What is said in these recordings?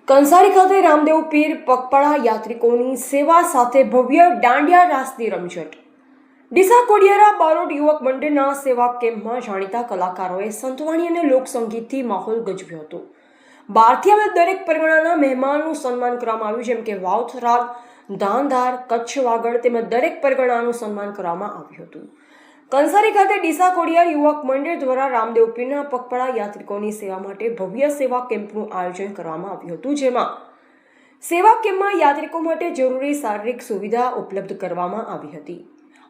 કંસારી ખાતે રામદેવ પીર પગપાળા યાત્રિકોની સેવા સાથે ભવ્ય દાંડિયા રાસની રમઝટ। ડીસા કોડિયારા બારોટ યુવક મંડળના સેવા કેમ્પમાં જાણીતા કલાકારોએ સંતવાણી અને લોકસંગીતથી માહોલ ગજવ્યો હતો। બહારથી આવેલ દરેક પરગણાના મહેમાનનું સન્માન કરવામાં આવ્યું, જેમ કે વાવ થરાદ, ધાંધાર, કચ્છ વાગડ તેમજ દરેક પરગણાનું સન્માન કરવામાં આવ્યું હતું। કંસારી ખાતે ડીસા કોડિયાર યુવક મંડળ દ્વારા રામદેવ પીરના પગપાળા યાત્રિકોની સેવા માટે ભવ્ય સેવા કેમ્પનું આયોજન કરવામાં આવ્યું હતું, જેમાં સેવા કેમ્પમાં યાત્રિકો માટે જરૂરી શારીરિક સુવિધા ઉપલબ્ધ કરવામાં આવી હતી।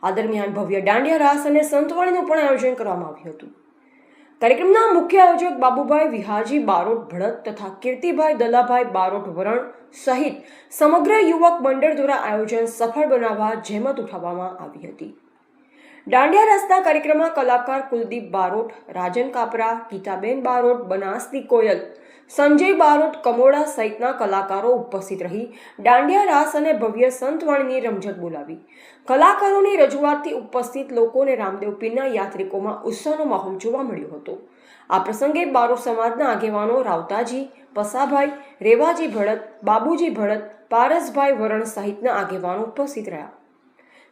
આ દરમિયાન ભવ્ય દાંડિયા રાસ અને સંતવાણીનું પણ આયોજન કરવામાં આવ્યું હતું। કાર્યક્રમના મુખ્ય આયોજક બાબુભાઈ વિહાજી બારોટ ભડત તથા કીર્તિભાઈ દલાભાઈ બારોટ વરણ સહિત સમગ્ર યુવક મંડળ દ્વારા આયોજન સફળ બનાવવા જહેમત ઉઠાવવામાં આવી હતી। દાંડિયા રાસના કાર્યક્રમમાં કલાકાર કુલદીપ બારોટ, રાજન કાપરા, ગીતાબેન બારોટ, બનાસની કોયલ, સંજય બારોટ કમોડા સહિતના કલાકારો ઉપસ્થિત રહી દાંડિયા રાસ અને ભવ્ય સંતવાણીની રમઝટ બોલાવી। કલાકારોની રજૂઆતથી ઉપસ્થિત લોકોને રામદેવ પીરના યાત્રિકોમાં ઉત્સાહનો માહોલ જોવા મળ્યો હતો। આ પ્રસંગે બારોટ સમાજના આગેવાનો રાવતાજી, પસાભાઈ, રેવાજી ભડત, બાબુજી ભડત, પારસભાઈ વરણ સહિતના આગેવાનો ઉપસ્થિત રહ્યા।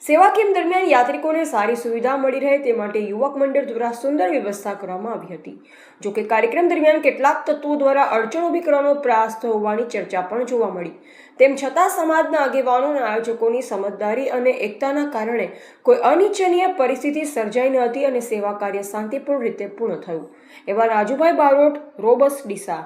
સેવા કેમ્પ દરમિયાન યાત્રિકોને સારી સુવિધા મળી રહે તે માટે યુવક મંડળ દ્વારા સુંદર વ્યવસ્થા કરવામાં આવી હતી। જો કે કાર્યક્રમ દરમિયાન કેટલાક તત્વો દ્વારા અડચણ ઊભી કરવાનો પ્રયાસ થયો હોવાની ચર્ચા પણ જોવા મળી। તેમ છતાં સમાજના આગેવાનો અને આયોજકોની સમજદારી અને એકતાના કારણે કોઈ અનિચ્છનીય પરિસ્થિતિ સર્જાઈ ન હતી અને સેવા કાર્ય શાંતિપૂર્ણ રીતે પૂર્ણ થયું। એવા રાજુભાઈ બારોટ, રોબસ, ડીસા।